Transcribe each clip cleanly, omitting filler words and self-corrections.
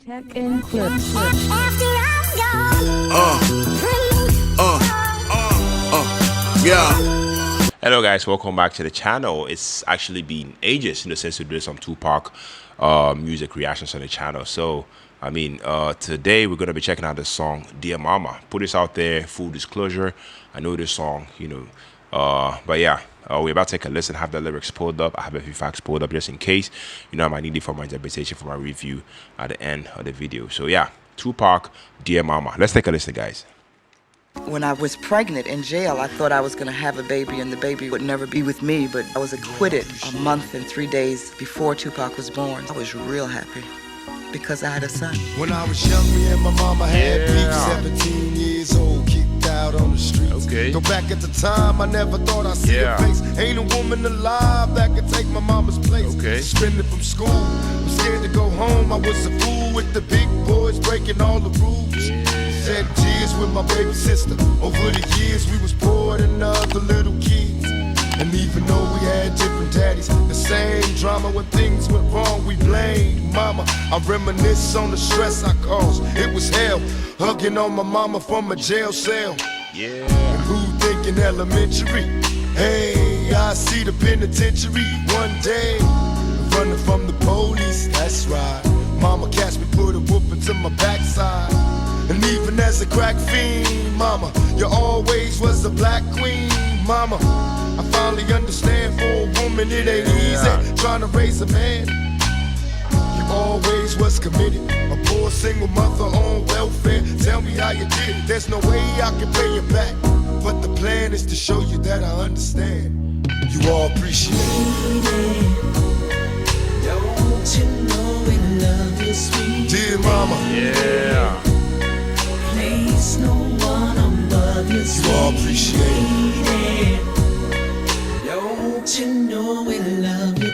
Tech and clips. Yeah. Hello guys, welcome back to the channel. It's actually been ages since we did some Tupac music reactions on the channel. So I mean, today we're gonna be checking out the song Dear Mama. Put this out there, full disclosure. I know this song, but yeah, we're about to take a listen, have the lyrics pulled up. I have a few facts pulled up just in case. I might need it for my interpretation for my review at the end of the video. So yeah, Tupac, Dear Mama. Let's take a listen, guys. When I was pregnant in jail, I thought I was going to have a baby and the baby would never be with me, but I was acquitted a month and 3 days before Tupac was born. I was real happy because I had a son. When I was young, me and my mama had beef, 17 years old, kicked out on the streets. Okay. Though back at the time, I never thought I'd see her face. Ain't a woman alive that could take my mama's place. Okay. Suspended from school, I'm scared to go home. I was a fool with the big boys breaking all the rules. Shed tears with my baby sister. Over the years, we was poor than other little kids. And even though we had different daddies, the same drama when things went wrong, we blamed mama. I reminisce on the stress I caused. It was hell, hugging on my mama from a jail cell. Yeah. And who thinking elementary? Hey, I see the penitentiary one day. Running from the police, that's right. Mama catch me, put a whooping to my backside. And even as a crack fiend, mama, you always was a black queen, mama. I finally understand for a woman it ain't easy trying to raise a man. You always was committed, a poor single mother on welfare. Tell me how you did it, there's no way I can pay you back. But the plan is to show you that I understand. You all appreciate it. Don't you know we love you, sweet Dear mama, Yeah. place no one above you, you all appreciate it. Don't you know we love you?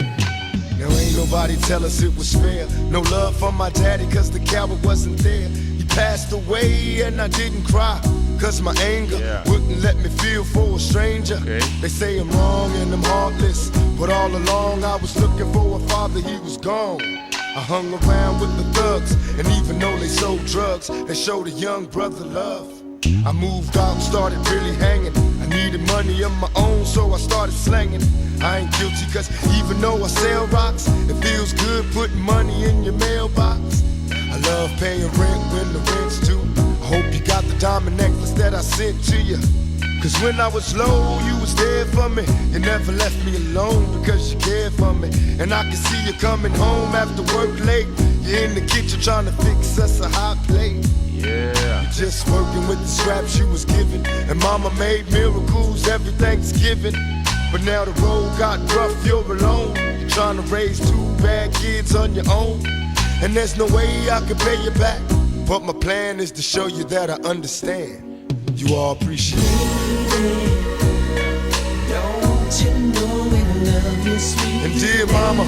Now ain't nobody tell us it was fair. No love for my daddy cause the coward wasn't there. He passed away and I didn't cry cause my anger wouldn't let me feel for a stranger. Okay. They say I'm wrong and I'm heartless, but all along I was looking for a father, he was gone. I hung around with the thugs, and even though they sold drugs, they showed a young brother love. I moved out and started really hanging. I needed money of my own, so I started slanging. I ain't guilty cause even though I sell rocks, it feels good putting money in your mailbox. I love paying rent when the rent's due. I hope you got the diamond necklace that I sent to you. Cause when I was low, you was there for me. You never left me alone because you cared for me. And I can see you coming home after work late. You're in the kitchen trying to fix us a hot plate. Yeah. You're just working with the scraps you was given. And mama made miracles every Thanksgiving. But now the road got rough, you're alone. You're trying to raise 2 bad kids on your own. And there's no way I can pay you back. But my plan is to show you that I understand. You all appreciate it. Don't you know we love you, sweet And dear mama,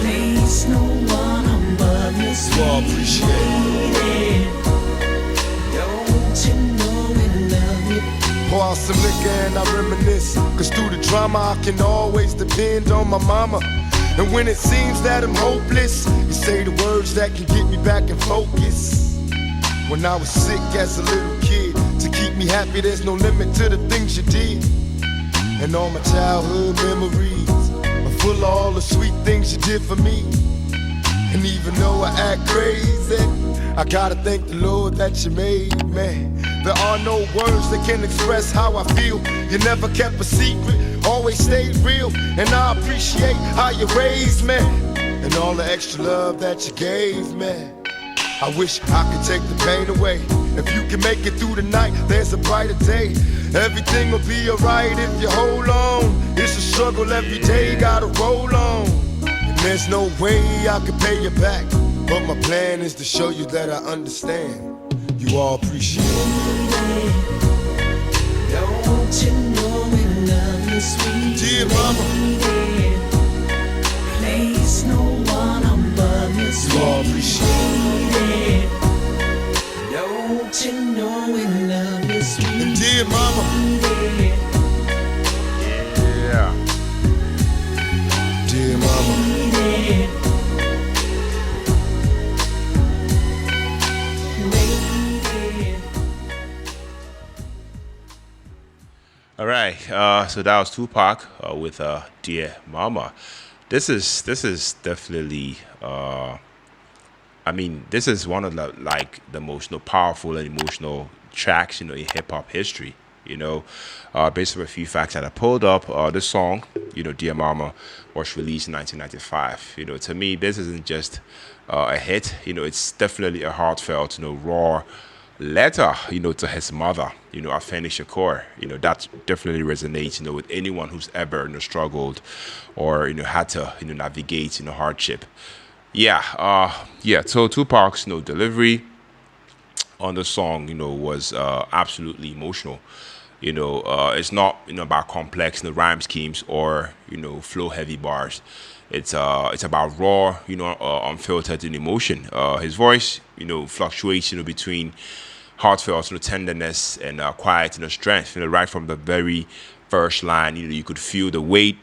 place no one above you, you all appreciate it. Don't you know we love you? Pour out some liquor and I reminisce. Cause through the drama I can always depend on my mama. And when it seems that I'm hopeless, you say the words that can get me back in focus. When I was sick as a little kid, to keep me happy there's no limit to the things you did. And all my childhood memories are full of all the sweet things you did for me. And even though I act crazy, I gotta thank the Lord that you made me. There are no words that can express how I feel. You never kept a secret, always stayed real. And I appreciate how you raised me and all the extra love that you gave me. I wish I could take the pain away. If you can make it through the night, there's a brighter day. Everything will be alright if you hold on. It's a struggle every day, gotta roll on. And there's no way I can pay you back. But my plan is to show you that I understand. You all appreciate it. Don't you know we love you, sweet Dear mama, place no one above you, you all appreciate it. Don't you know we love you, sweet And dear mama, Yeah. dear mama, so that was Tupac with Dear Mama. This is definitely I mean, this is one of the the most powerful and emotional tracks in hip hop history. Based on a few facts that I pulled up, this song, Dear Mama, was released in 1995. To me, this isn't just a hit. It's definitely a heartfelt, raw letter, to his mother, Afeni Shakur. That definitely resonates, with anyone who's ever, struggled or, had to, navigate, hardship. Yeah. So Tupac's, delivery on the song, was absolutely emotional. It's not about complex rhyme schemes or flow heavy bars. It's about raw, unfiltered in emotion. His voice, fluctuates, between heartfelt, tenderness and quiet, strength. Right from the very first line, you could feel the weight,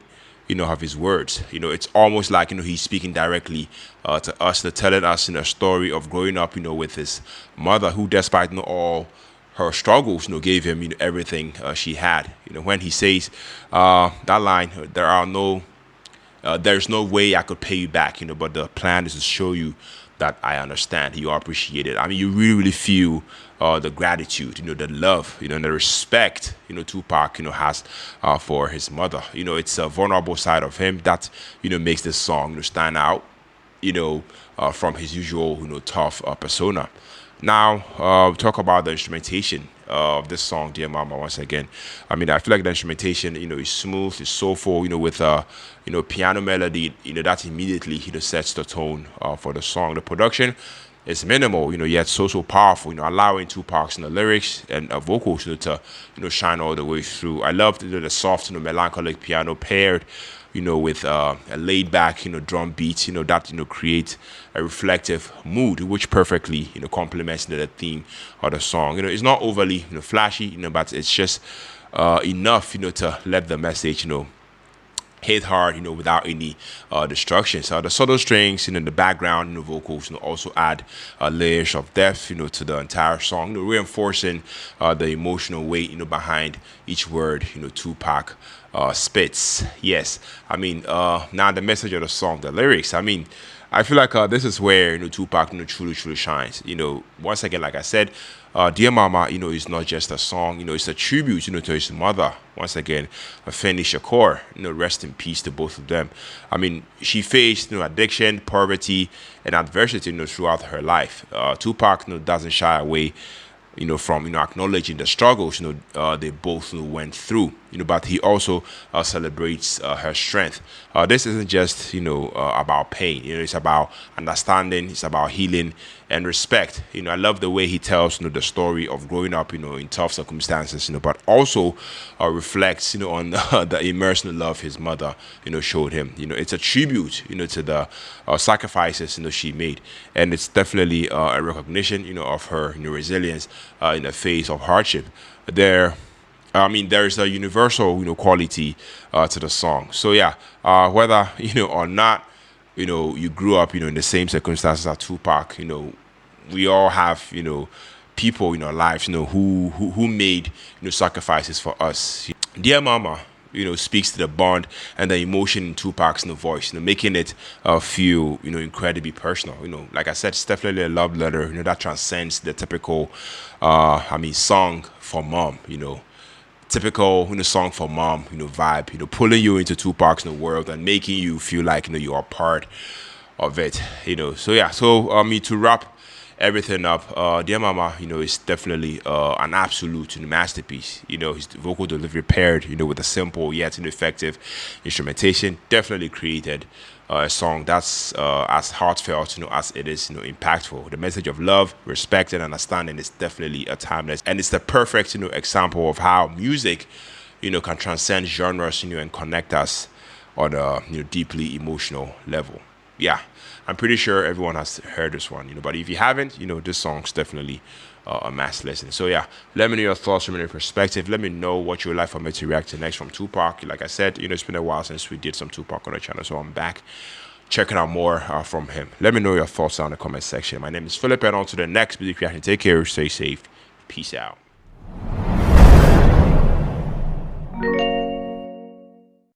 of his words. It's almost like he's speaking directly to us, telling us a story of growing up, with his mother, who, despite all her struggles, gave him everything she had. When he says that line, there's no way I could pay you back, but the plan is to show you that I understand, you appreciate it. I mean, you really feel the gratitude, the love, and the respect, Tupac, has for his mother. It's a vulnerable side of him that, makes this song stand out, from his usual, tough persona. Now, talk about the instrumentation of this song, Dear Mama, once again. I mean, I feel like the instrumentation, is smooth, it's soulful, with piano melody, that immediately, sets the tone for the song. The production is minimal, yet so powerful, allowing Tupac's lyrics and vocals, to, shine all the way through. I love the soft, melancholic piano paired, with a laid back, drum beat, that, create a reflective mood, which perfectly, complements the theme of the song. It's not overly, flashy, but it's just enough, to let the message, hit hard, without any destruction. So the subtle strings, in the background, vocals, also add layers of depth, to the entire song, reinforcing the emotional weight, behind each word, Tupac spits. Yes, I mean, now the message of the song, the lyrics. I mean, I feel like this is where Tupac truly shines. Once again, like I said, Dear Mama, is not just a song. It's a tribute, to his mother. Once again, Afeni Shakur. Rest in peace to both of them. I mean, she faced addiction, poverty, and adversity throughout her life. Tupac doesn't shy away from acknowledging the struggles they both went through, but he also celebrates her strength. This isn't just about pain. It's about understanding, it's about healing and respect. I love the way he tells the story of growing up in tough circumstances, but also reflects on the immense love his mother showed him. It's a tribute to the sacrifices she made, and it's definitely a recognition of her resilience in the face of hardship. There's a universal quality to the song. So yeah, whether or not you grew up in the same circumstances as Tupac, we all have people in our lives who made sacrifices for us. Dear Mama speaks to the bond and the emotion in Tupac's voice, making it feel incredibly personal. Like I said, it's definitely a love letter that transcends the typical song for mom. Typical song for mom vibe, pulling you into Tupac's world and making you feel like you are part of it. So yeah, so to wrap everything up, Dear Mama is definitely an absolute masterpiece. His vocal delivery paired with a simple yet effective instrumentation definitely created a song that's as heartfelt as it is impactful. The message of love, respect, and understanding is definitely a timeless, and it's the perfect example of how music can transcend genres and connect us on a deeply emotional level. Yeah, I'm pretty sure everyone has heard this one, but if you haven't, this song's definitely a mass listen. So yeah, let me know your thoughts from your perspective. Let me know what you would like for me to react to next from Tupac. Like I said, it's been a while since we did some Tupac on the channel, so I'm back checking out more from him. Let me know your thoughts down in the comment section. My name is Philip, and on to the next music reaction. Take care, stay safe, peace out.